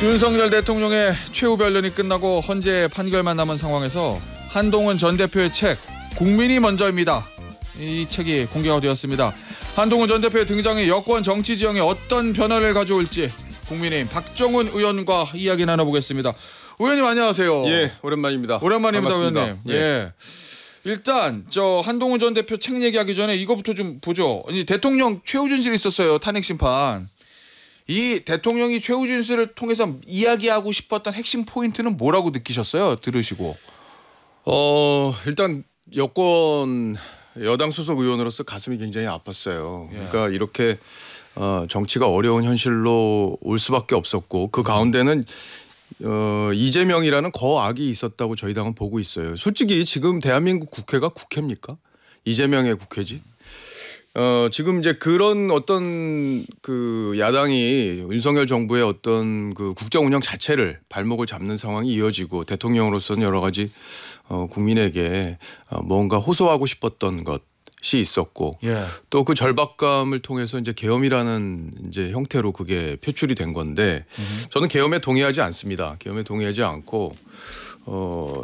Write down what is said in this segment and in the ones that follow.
윤석열 대통령의 최후 변론이 끝나고 헌재 판결만 남은 상황에서 한동훈 전 대표의 책 국민이 먼저입니다. 이 책이 공개가 되었습니다. 한동훈 전 대표의 등장이 여권 정치 지형에 어떤 변화를 가져올지 국민의힘 박정훈 의원과 이야기 나눠보겠습니다. 의원님 안녕하세요. 예, 오랜만입니다. 오랜만입니다, 반갑습니다. 의원님. 예. 일단 저 한동훈 전 대표 책 얘기하기 전에 이거부터 좀 보죠. 대통령 최후 준실이 있었어요. 탄핵 심판. 이 대통령이 최후 준실을 통해서 이야기하고 싶었던 핵심 포인트는 뭐라고 느끼셨어요? 들으시고. 일단 여당 소속 의원으로서 가슴이 굉장히 아팠어요. 예. 그러니까 이렇게 정치가 어려운 현실로 올 수밖에 없었고 그 가운데는 이재명이라는 거악이 있었다고 저희 당은 보고 있어요. 솔직히 지금 대한민국 국회가 국회입니까? 이재명의 국회지. 지금 이제 그런 어떤 그 야당이 윤석열 정부의 어떤 그 국정 운영 자체를 발목을 잡는 상황이 이어지고 대통령으로서는 여러 가지 국민에게 뭔가 호소하고 싶었던 것이 있었고 예. 또 그 절박감을 통해서 이제 계엄이라는 이제 형태로 그게 표출이 된 건데 저는 계엄에 동의하지 않습니다. 계엄에 동의하지 않고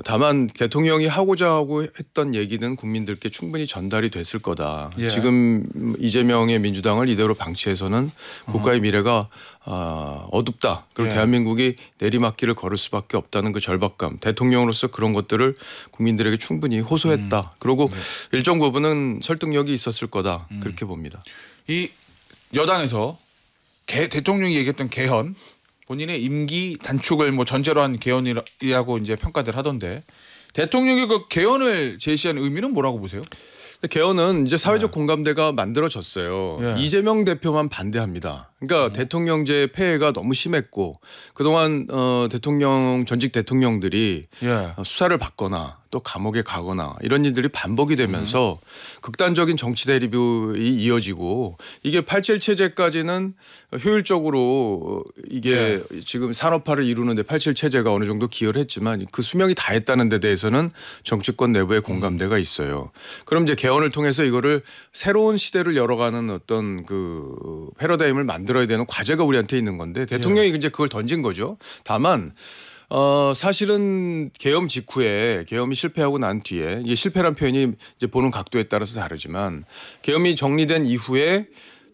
다만 대통령이 하고자 했던 얘기는 국민들께 충분히 전달이 됐을 거다. 예. 지금 이재명의 민주당을 이대로 방치해서는 국가의 미래가 어둡다. 그리고 예. 대한민국이 내리막길을 걸을 수밖에 없다는 그 절박감. 대통령으로서 그런 것들을 국민들에게 충분히 호소했다. 그리고 일정 부분은 설득력이 있었을 거다. 그렇게 봅니다. 이 여당에서 대통령이 얘기했던 개헌 본인의 임기 단축을 뭐 전제로 한 개헌이라고 이제 평가들 하던데 대통령이 그 개헌을 제시한 의미는 뭐라고 보세요? 개헌은 이제 사회적 공감대가 만들어졌어요. 예. 이재명 대표만 반대합니다. 그러니까 대통령제 폐해가 너무 심했고 그동안 전직 대통령들이 예. 수사를 받거나 또 감옥에 가거나 이런 일들이 반복이 되면서 극단적인 정치 대립이 이어지고 이게 87 체제까지는 효율적으로 이게 지금 산업화를 이루는데 87 체제가 어느 정도 기여를 했지만 그 수명이 다 했다는 데 대해서는 정치권 내부의 공감대가 있어요. 그럼 이제 개헌을 통해서 이거를 새로운 시대를 열어가는 어떤 그 패러다임을 만들어야 되는 과제가 우리한테 있는 건데 대통령이 이제 그걸 던진 거죠. 다만 사실은 계엄 직후에 계엄이 실패하고 난 뒤에 이게 실패란 표현이 이제 보는 각도에 따라서 다르지만 계엄이 정리된 이후에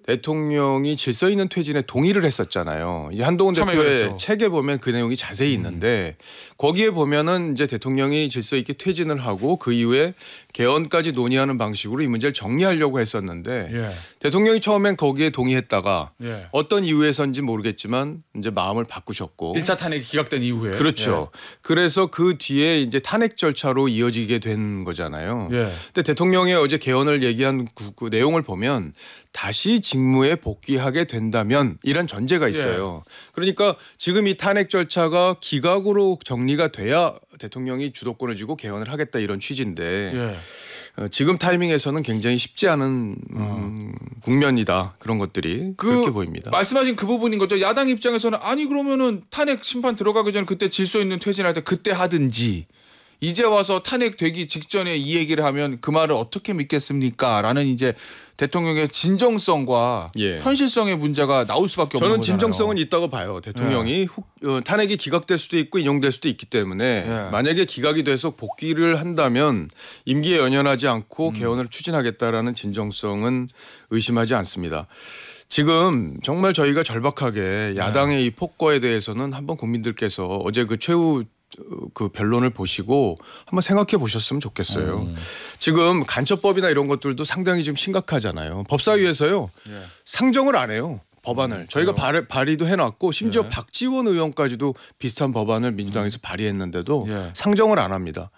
대통령이 질서 있는 퇴진에 동의를 했었잖아요. 이제 한동훈 대표의 그랬죠. 책에 보면 그 내용이 자세히 있는데 거기에 보면은 이제 대통령이 질서 있게 퇴진을 하고 그 이후에 개헌까지 논의하는 방식으로 이 문제를 정리하려고 했었는데 예. 대통령이 처음엔 거기에 동의했다가 예. 어떤 이유에서인지 모르겠지만 이제 마음을 바꾸셨고 1차 탄핵이 기각된 이후에 그렇죠. 그래서 그 뒤에 이제 탄핵 절차로 이어지게 된 거잖아요. 예. 근데 대통령이 어제 개헌을 얘기한 그 내용을 보면 다시 직무에 복귀하게 된다면 이런 전제가 있어요. 그러니까 지금 이 탄핵 절차가 기각으로 정리가 돼야 대통령이 주도권을 쥐고 개헌을 하겠다 이런 취지인데 예. 지금 타이밍에서는 굉장히 쉽지 않은 국면이다. 그런 것들이 그렇게 보입니다. 말씀하신 그 부분인 거죠. 야당 입장에서는 아니 그러면은 탄핵 심판 들어가기 전에 그때 질서 있는 퇴진할 때 그때 하든지 이제 와서 탄핵 되기 직전에 이 얘기를 하면 그 말을 어떻게 믿겠습니까? 라는 이제 대통령의 진정성과 예. 현실성의 문제가 나올 수밖에 없는 저는 거잖아요. 진정성은 있다고 봐요. 대통령이 탄핵이 기각될 수도 있고 인용될 수도 있기 때문에 만약에 기각이 돼서 복귀를 한다면 임기에 연연하지 않고 개헌을 추진하겠다라는 진정성은 의심하지 않습니다. 지금 정말 저희가 절박하게 야당의 이 폭거에 대해서는 한번 국민들께서 어제 그 최후 그 변론을 보시고 한번 생각해 보셨으면 좋겠어요. 지금 간첩법이나 이런 것들도 상당히 지금 심각하잖아요. 법사위에서요 상정을 안 해요. 법안을 저희가 발의도 해놨고 심지어 박지원 의원까지도 비슷한 법안을 민주당에서 발의했는데도 상정을 안 합니다.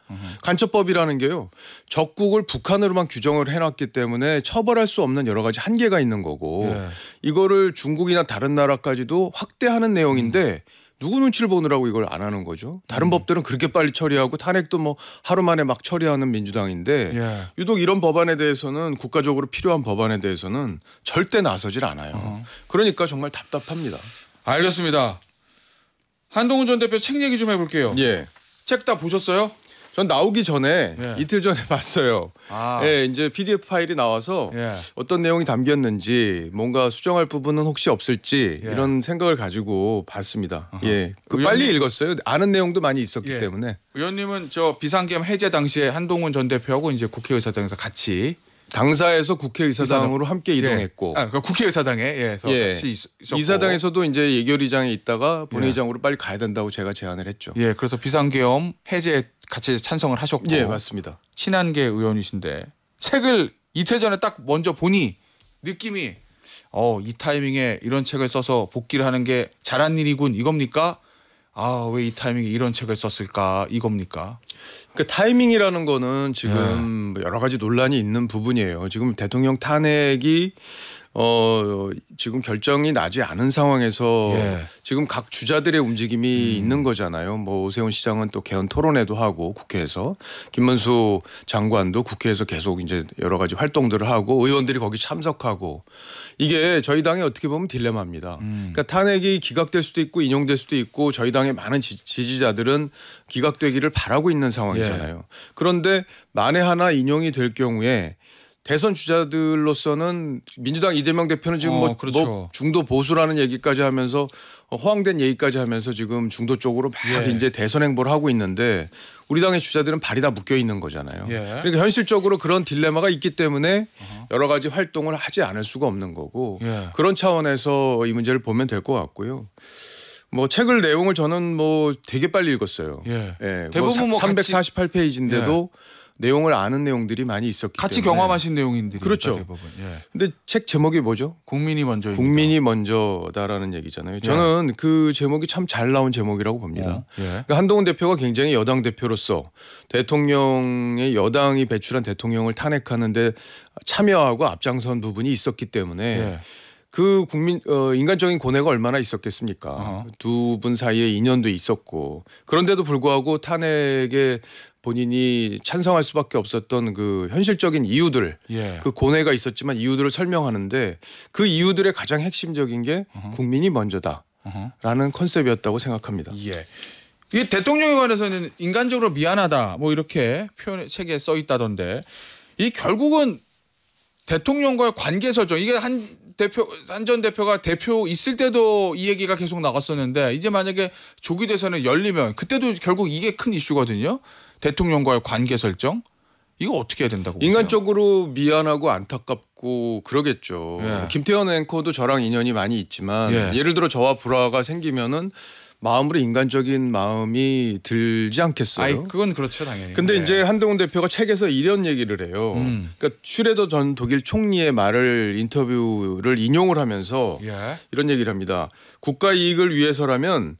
간첩법이라는 게요 적국을 북한으로만 규정을 해놨기 때문에 처벌할 수 없는 여러 가지 한계가 있는 거고 이거를 중국이나 다른 나라까지도 확대하는 내용인데 누구 눈치를 보느라고 이걸 안 하는 거죠. 다른 법들은 그렇게 빨리 처리하고 탄핵도 뭐 하루 만에 막 처리하는 민주당인데 유독 이런 법안에 대해서는 국가적으로 필요한 법안에 대해서는 절대 나서질 않아요. 그러니까 정말 답답합니다. 알겠습니다. 한동훈 전 대표 책 얘기 좀 해볼게요. 예. 책 다 보셨어요? 전 나오기 전에 예. 이틀 전에 봤어요. 예, 이제 PDF 파일이 나와서 예. 어떤 내용이 담겼는지 뭔가 수정할 부분은 혹시 없을지 예. 이런 생각을 가지고 봤습니다. 예, 그 의원님- 빨리 읽었어요. 아는 내용도 많이 있었기 예. 때문에. 의원님은 저 비상계엄 해제 당시에 한동훈 전 대표하고 이제 국회의사당에서 같이 당사에서 국회의사당으로 함께 이동했고 그 국회의사당에서 예. 같이 있었고 이사당에서도 이제 예결위장에 있다가 본회의장으로 빨리 가야 된다고 제가 제안을 했죠. 예, 그래서 비상계엄 해제 같이 찬성을 하셨고 예, 맞습니다. 친한계 의원이신데 책을 이틀 전에 딱 먼저 보니 느낌이 이 타이밍에 이런 책을 써서 복귀를 하는 게 잘한 일이군 이겁니까? 왜 이 타이밍에 이런 책을 썼을까 이겁니까? 그 타이밍이라는 거는 지금 여러 가지 논란이 있는 부분이에요. 지금 대통령 탄핵이 지금 결정이 나지 않은 상황에서 예. 지금 각 주자들의 움직임이 있는 거잖아요. 뭐 오세훈 시장은 또 개헌 토론회도 하고 국회에서 김문수 장관도 국회에서 계속 이제 여러 가지 활동들을 하고 의원들이 거기 참석하고 이게 저희 당이 어떻게 보면 딜레마입니다. 그러니까 탄핵이 기각될 수도 있고 인용될 수도 있고 저희 당의 많은 지지자들은 기각되기를 바라고 있는 상황이잖아요. 그런데 만에 하나 인용이 될 경우에 대선 주자들로서는 민주당 이재명 대표는 지금 그렇죠. 뭐 중도 보수라는 얘기까지 하면서 허황된 얘기까지 하면서 지금 중도 쪽으로 막 이제 대선 행보를 하고 있는데 우리 당의 주자들은 발이 다 묶여 있는 거잖아요. 그러니까 현실적으로 그런 딜레마가 있기 때문에 여러 가지 활동을 하지 않을 수가 없는 거고 그런 차원에서 이 문제를 보면 될 것 같고요. 뭐 책을 내용을 저는 뭐 되게 빨리 읽었어요. 대부분 뭐 348페이지인데도 내용을 아는 내용들이 많이 있었기 같이 때문에 경험하신 내용인들이 그렇죠. 대부분. 근데 책 제목이 뭐죠? 국민이 먼저. 국민이 먼저다라는 얘기잖아요. 저는 그 제목이 참 잘 나온 제목이라고 봅니다. 그러니까 한동훈 대표가 굉장히 여당 대표로서 대통령의 여당이 배출한 대통령을 탄핵하는데 참여하고 앞장선 부분이 있었기 때문에 그 인간적인 고뇌가 얼마나 있었겠습니까? 두 분 사이에 인연도 있었고 그런데도 불구하고 탄핵에 본인이 찬성할 수밖에 없었던 그 현실적인 이유들, 그 고뇌가 있었지만 이유들을 설명하는데 그 이유들의 가장 핵심적인 게 국민이 먼저다라는 컨셉이었다고 생각합니다. 이 대통령에 관해서는 인간적으로 미안하다 뭐 이렇게 표현 책에 써 있다던데 이 결국은 대통령과의 관계 설정 이게 한 전 대표가 대표 있을 때도 이 얘기가 계속 나갔었는데 이제 만약에 조기 대선을 열리면 그때도 결국 이게 큰 이슈거든요. 대통령과의 관계 설정 이거 어떻게 해야 된다고 보세요? 인간적으로 미안하고 안타깝고 그러겠죠. 김태현 앵커도 저랑 인연이 많이 있지만 예를 들어 저와 불화가 생기면은 마음으로 인간적인 마음이 들지 않겠어요? 그건 그렇죠 당연히. 근데 이제 한동훈 대표가 책에서 이런 얘기를 해요. 그러니까 슈레더 전 독일 총리의 말을 인터뷰를 인용을 하면서 이런 얘기를 합니다. 국가 이익을 위해서라면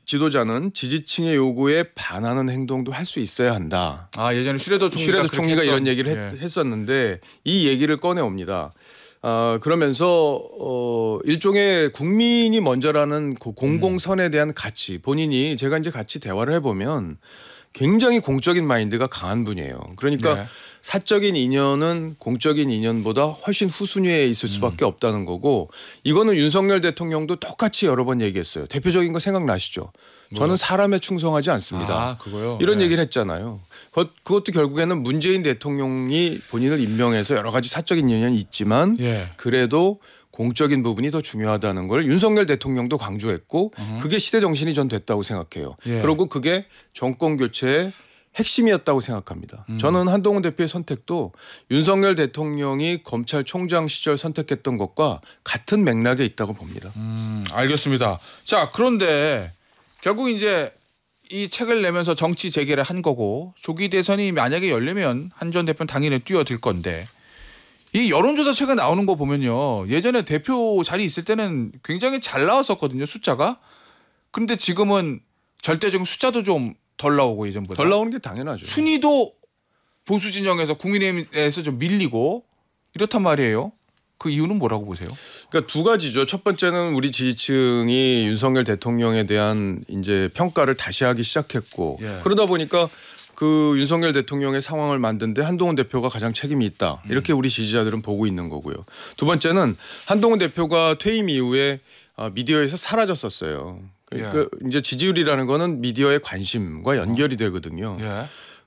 지도자는 지지층의 요구에 반하는 행동도 할 수 있어야 한다. 예전에 슈레더 총리가 이런 얘기를 했었는데 이 얘기를 꺼내옵니다. 그러면서 일종의 국민이 먼저라는 공공선에 대한 가치 본인이 제가 이제 같이 대화를 해보면 굉장히 공적인 마인드가 강한 분이에요. 그러니까 사적인 인연은 공적인 인연보다 훨씬 후순위에 있을 수밖에 없다는 거고 이거는 윤석열 대통령도 똑같이 여러 번 얘기했어요. 대표적인 거 생각나시죠? 저는 사람에 충성하지 않습니다. 그거요? 이런 얘기를 했잖아요. 그것도 결국에는 문재인 대통령이 본인을 임명해서 여러 가지 사적인 인연이 있지만 그래도 공적인 부분이 더 중요하다는 걸 윤석열 대통령도 강조했고 그게 시대 정신이 전 됐다고 생각해요. 그리고 그게 정권 교체의 핵심이었다고 생각합니다. 저는 한동훈 대표의 선택도 윤석열 대통령이 검찰총장 시절 선택했던 것과 같은 맥락에 있다고 봅니다. 알겠습니다. 자, 그런데 결국 이제 이 책을 내면서 정치 재개를 한 거고 조기 대선이 만약에 열리면 한 전 대표는 당연히 뛰어들 건데 이 여론조사 최근 나오는 거 보면요. 예전에 대표 자리 있을 때는 굉장히 잘 나왔었거든요. 숫자가. 그런데 지금은 절대적인 숫자도 좀 덜 나오고 예전보다. 덜 나오는 게 당연하죠. 순위도 보수 진영에서 국민의힘에서 좀 밀리고 이렇단 말이에요. 그 이유는 뭐라고 보세요? 그러니까 두 가지죠. 첫 번째는 우리 지지층이 윤석열 대통령에 대한 이제 평가를 다시 하기 시작했고 그러다 보니까 그 윤석열 대통령의 상황을 만든데 한동훈 대표가 가장 책임이 있다. 이렇게 우리 지지자들은 보고 있는 거고요. 두 번째는 한동훈 대표가 퇴임 이후에 미디어에서 사라졌었어요. 그러니까 이제 지지율이라는 거는 미디어의 관심과 연결이 되거든요.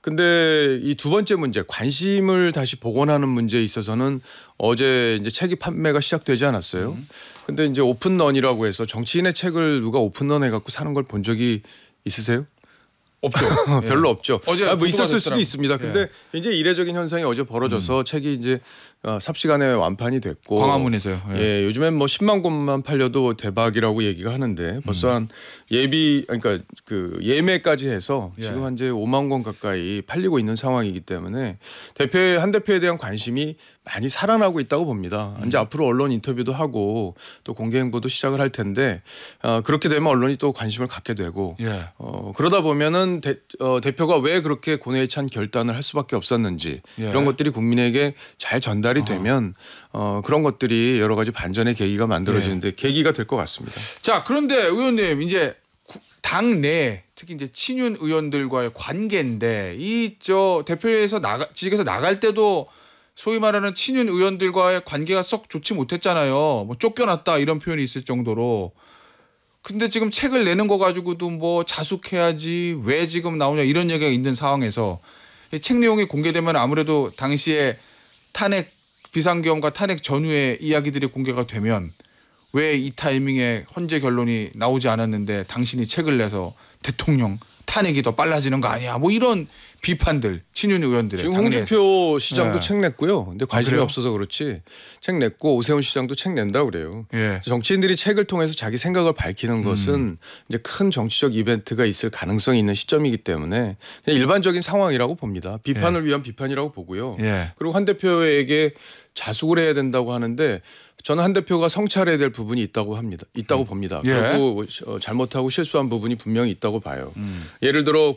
근데 이 두 번째 문제, 관심을 다시 복원하는 문제에 있어서는 어제 이제 책이 판매가 시작되지 않았어요. 근데 이제 오픈런이라고 해서 정치인의 책을 누가 오픈런 해갖고 사는 걸 본 적이 있으세요? 없죠. 별로 없죠. 어제 뭐 있었을 수도 됐더라고요. 있습니다. 근데 이제 이례적인 현상이 어제 벌어져서 책이 이제 삽시간에 완판이 됐고 광화문에서요. 예, 요즘엔 뭐 10만 권만 팔려도 대박이라고 얘기가 하는데 벌써 한 그러니까 그 예매까지 해서 지금 현재 5만 권 가까이 팔리고 있는 상황이기 때문에 한 대표에 대한 관심이 많이 살아나고 있다고 봅니다. 이제 앞으로 언론 인터뷰도 하고 또 공개 행보도 시작을 할 텐데 그렇게 되면 언론이 또 관심을 갖게 되고 그러다 보면은 대표가 왜 그렇게 고뇌에 찬 결단을 할 수밖에 없었는지 이런 것들이 국민에게 잘 전달이 되면 그런 것들이 여러 가지 반전의 계기가 만들어지는데 계기가 될 것 같습니다. 자, 그런데 의원님 이제 당내 특히 이제 친윤 의원들과의 관계인데 이 대표에서 지직에서 나갈 때도 소위 말하는 친윤 의원들과의 관계가 썩 좋지 못했잖아요. 뭐 쫓겨났다 이런 표현이 있을 정도로. 근데 지금 책을 내는 거 가지고도 뭐 자숙해야지 왜 지금 나오냐 이런 얘기가 있는 상황에서 이 책 내용이 공개되면 아무래도 당시에 탄핵 비상계엄과 탄핵 전후의 이야기들이 공개가 되면 왜 이 타이밍에 헌재 결론이 나오지 않았는데 당신이 책을 내서 대통령 탄핵이 더 빨라지는 거 아니야? 뭐 이런 비판들 친윤 의원들의 지금 홍준표 시장도 책 냈고요. 근데 관심이 그래요? 없어서 그렇지 책 냈고 오세훈 시장도 책 낸다 그래요. 예. 정치인들이 책을 통해서 자기 생각을 밝히는 것은 이제 큰 정치적 이벤트가 있을 가능성이 있는 시점이기 때문에 그냥 일반적인 상황이라고 봅니다. 비판을 위한 비판이라고 보고요. 그리고 한 대표에게 자숙을 해야 된다고 하는데 저는 한 대표가 성찰해야 될 부분이 있다고 봅니다. 그리고 잘못하고 실수한 부분이 분명히 있다고 봐요. 예를 들어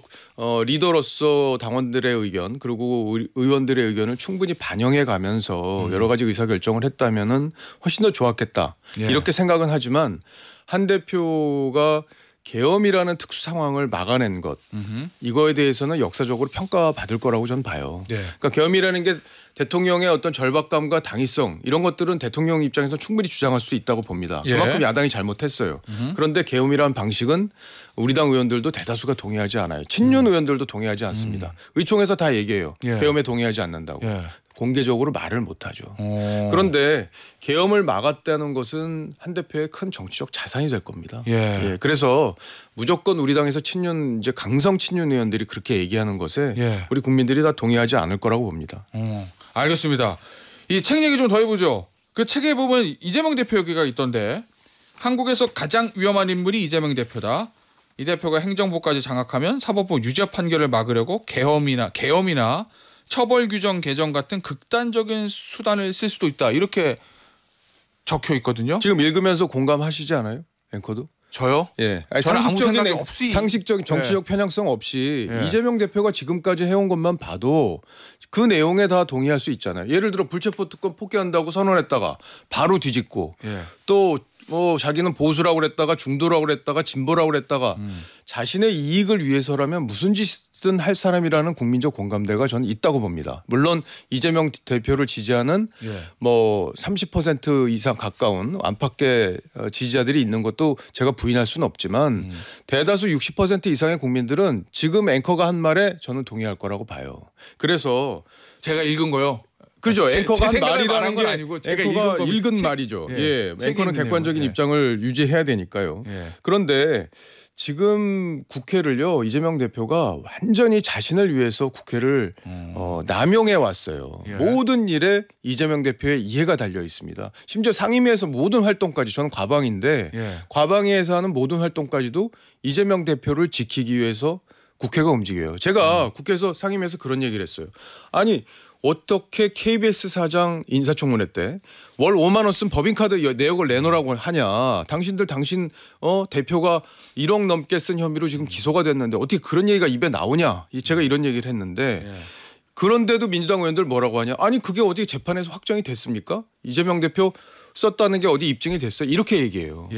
리더로서 당원들의 의견 그리고 의원들의 의견을 충분히 반영해 가면서 여러 가지 의사결정을 했다면은 훨씬 더 좋았겠다. 이렇게 생각은 하지만 한 대표가 계엄이라는 특수 상황을 막아낸 것 이거에 대해서는 역사적으로 평가받을 거라고 저는 봐요. 그러니까 계엄이라는 게 대통령의 어떤 절박감과 당위성 이런 것들은 대통령 입장에서 충분히 주장할 수 있다고 봅니다. 그만큼 야당이 잘못했어요. 그런데 계엄이라는 방식은 우리 당 의원들도 대다수가 동의하지 않아요. 친윤 의원들도 동의하지 않습니다. 의총에서 다 얘기해요. 계엄에 동의하지 않는다고. 공개적으로 말을 못하죠. 그런데 계엄을 막았다는 것은 한 대표의 큰 정치적 자산이 될 겁니다. 그래서 무조건 우리 당에서 이제 강성 친윤 의원들이 그렇게 얘기하는 것에 우리 국민들이 다 동의하지 않을 거라고 봅니다. 알겠습니다. 이 책 얘기 좀 더 해보죠. 그 책에 보면 이재명 대표 얘기가 있던데 한국에서 가장 위험한 인물이 이재명 대표다. 이 대표가 행정부까지 장악하면 사법부 유죄 판결을 막으려고 계엄이나 처벌 규정 개정 같은 극단적인 수단을 쓸 수도 있다. 이렇게 적혀 있거든요. 지금 읽으면서 공감하시지 않아요? 앵커도? 저요? 예. 저는 아무 생각이 없이 상식적인 정치적 편향성 없이 이재명 대표가 지금까지 해온 것만 봐도 그 내용에 다 동의할 수 있잖아요. 예를 들어 불체포 특권 포기한다고 선언했다가 바로 뒤집고 또 자기는 보수라고 그랬다가 중도라고 그랬다가 진보라고 그랬다가 자신의 이익을 위해서라면 무슨 짓은 할 사람이라는 국민적 공감대가 저는 있다고 봅니다. 물론 이재명 대표를 지지하는 뭐 30% 이상 가까운 안팎의 지지자들이 있는 것도 제가 부인할 수는 없지만 대다수 60% 이상의 국민들은 지금 앵커가 한 말에 저는 동의할 거라고 봐요. 그래서 제가 읽은 거요. 그렇죠. 앵커가 한 말이라는 말이라는 건 게 아니고 제가 앵커가 읽은 말이죠. 앵커는 객관적인 입장을 유지해야 되니까요. 그런데 지금 국회를요 이재명 대표가 완전히 자신을 위해서 국회를 남용해 왔어요. 모든 일에 이재명 대표의 이해가 달려 있습니다. 심지어 상임위에서 모든 활동까지 저는 과방인데 과방위에서 하는 모든 활동까지도 이재명 대표를 지키기 위해서 국회가 움직여요. 제가 국회에서 상임위에서 그런 얘기를 했어요. 아니 어떻게 KBS 사장 인사청문회 때 월 5만 원 쓴 법인카드 내역을 내놓으라고 하냐. 당신 대표가 1억 넘게 쓴 혐의로 지금 기소가 됐는데 어떻게 그런 얘기가 입에 나오냐. 제가 이런 얘기를 했는데 그런데도 민주당 의원들 뭐라고 하냐. 아니 그게 어디 재판에서 확정이 됐습니까? 이재명 대표 썼다는 게 어디 입증이 됐어요? 이렇게 얘기해요.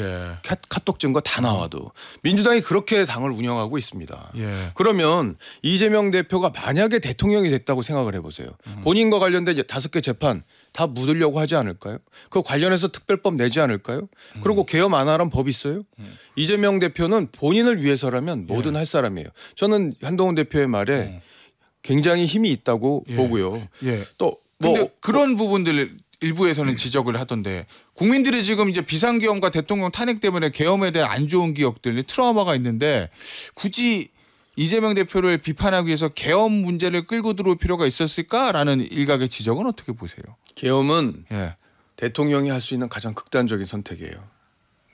카톡 증거 다 나와도. 민주당이 그렇게 당을 운영하고 있습니다. 그러면 이재명 대표가 만약에 대통령이 됐다고 생각을 해보세요. 본인과 관련된 5개 재판 다 묻으려고 하지 않을까요? 그 관련해서 특별법 내지 않을까요? 그리고 계엄 안 하란 법 있어요? 이재명 대표는 본인을 위해서라면 뭐든 할 사람이에요. 저는 한동훈 대표의 말에 굉장히 힘이 있다고 보고요. 예. 또 근데 그런 부분들 일부에서는 지적을 하던데 국민들이 지금 이제 비상계엄과 대통령 탄핵 때문에 계엄에 대한 안 좋은 기억들, 트라우마가 있는데 굳이 이재명 대표를 비판하기 위해서 계엄 문제를 끌고 들어올 필요가 있었을까라는 일각의 지적은 어떻게 보세요? 계엄은 예. 대통령이 할 수 있는 가장 극단적인 선택이에요.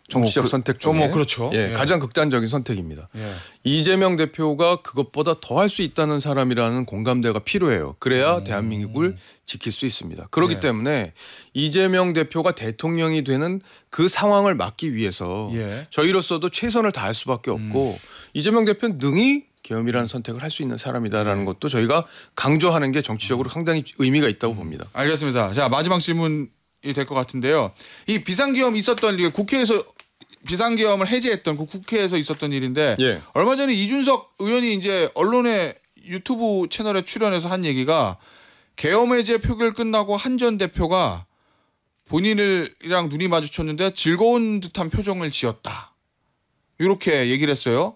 정치적 선택 중에 그렇죠. 예, 가장 극단적인 선택입니다. 예. 이재명 대표가 그것보다 더 할 수 있다는 사람이라는 공감대가 필요해요. 그래야 대한민국을 지킬 수 있습니다. 그렇기 예. 때문에 이재명 대표가 대통령이 되는 그 상황을 막기 위해서 예. 저희로서도 최선을 다할 수밖에 없고 이재명 대표는 능히 계엄이라는 선택을 할 수 있는 사람이다라는 것도 저희가 강조하는 게 정치적으로 상당히 의미가 있다고 봅니다. 알겠습니다. 자, 마지막 질문이 될 것 같은데요. 이 비상계엄 있었던 일, 국회에서 비상계엄을 해제했던 그 국회에서 있었던 일인데 예. 얼마 전에 이준석 의원이 이제 언론의 유튜브 채널에 출연해서 한 얘기가 계엄 해제 표결 끝나고 한 전 대표가 본인이랑 눈이 마주쳤는데 즐거운 듯한 표정을 지었다. 이렇게 얘기를 했어요.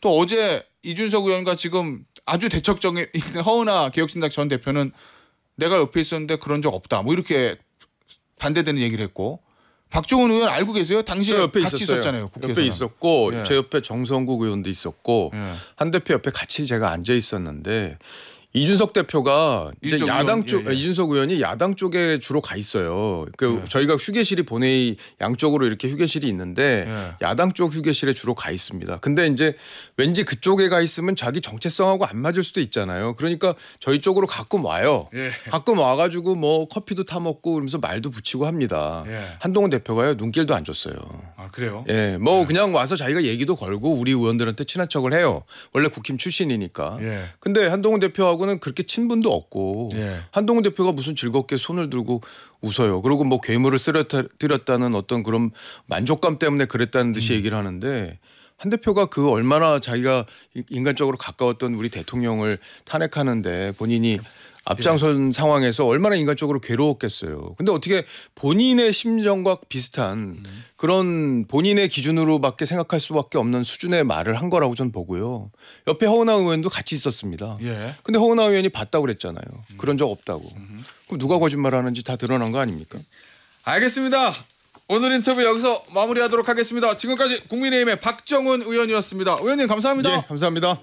또 어제 이준석 의원과 지금 아주 대척점에 있는 허은하 개혁신당 전 대표는 내가 옆에 있었는데 그런 적 없다. 뭐 이렇게 반대되는 얘기를 했고 박종훈 의원 알고 계세요? 당시에 저 옆에 같이 있었어요. 있었잖아요. 국회에서. 옆에 있었고 예. 제 옆에 정성국 의원도 있었고 예. 한 대표 옆에 같이 제가 앉아 있었는데 이준석 대표가 이제 이준석 야당 의원, 쪽 예, 예. 이준석 의원이 야당 쪽에 주로 가 있어요. 그 저희가 휴게실이 본회의 양쪽으로 이렇게 휴게실이 있는데 야당 쪽 휴게실에 주로 가 있습니다. 근데 이제 왠지 그쪽에 가 있으면 자기 정체성하고 안 맞을 수도 있잖아요. 그러니까 저희 쪽으로 가끔 와요. 예. 가끔 와가지고 뭐 커피도 타 먹고 그러면서 말도 붙이고 합니다. 예. 한동훈 대표가요 눈길도 안 줬어요. 아 그래요? 예, 뭐 그냥 와서 자기가 얘기도 걸고 우리 의원들한테 친한 척을 해요. 원래 국힘 출신이니까. 예. 근데 한동훈 대표하고는 그렇게 친분도 없고 예. 한동훈 대표가 무슨 즐겁게 손을 들고 웃어요. 그리고 뭐 괴물을 쓰러뜨렸다는 어떤 그런 만족감 때문에 그랬다는 듯이 얘기를 하는데 한 대표가 그 얼마나 자기가 인간적으로 가까웠던 우리 대통령을 탄핵하는데 본인이 앞장선 상황에서 얼마나 인간적으로 괴로웠겠어요. 근데 어떻게 본인의 심정과 비슷한 그런 본인의 기준으로밖에 생각할 수밖에 없는 수준의 말을 한 거라고 저는 보고요. 옆에 허은하 의원도 같이 있었습니다. 예. 근데 허은하 의원이 봤다고 그랬잖아요. 그런 적 없다고. 그럼 누가 거짓말하는지 다 드러난 거 아닙니까? 알겠습니다. 오늘 인터뷰 여기서 마무리하도록 하겠습니다. 지금까지 국민의힘의 박정훈 의원이었습니다. 의원님 감사합니다. 예, 감사합니다.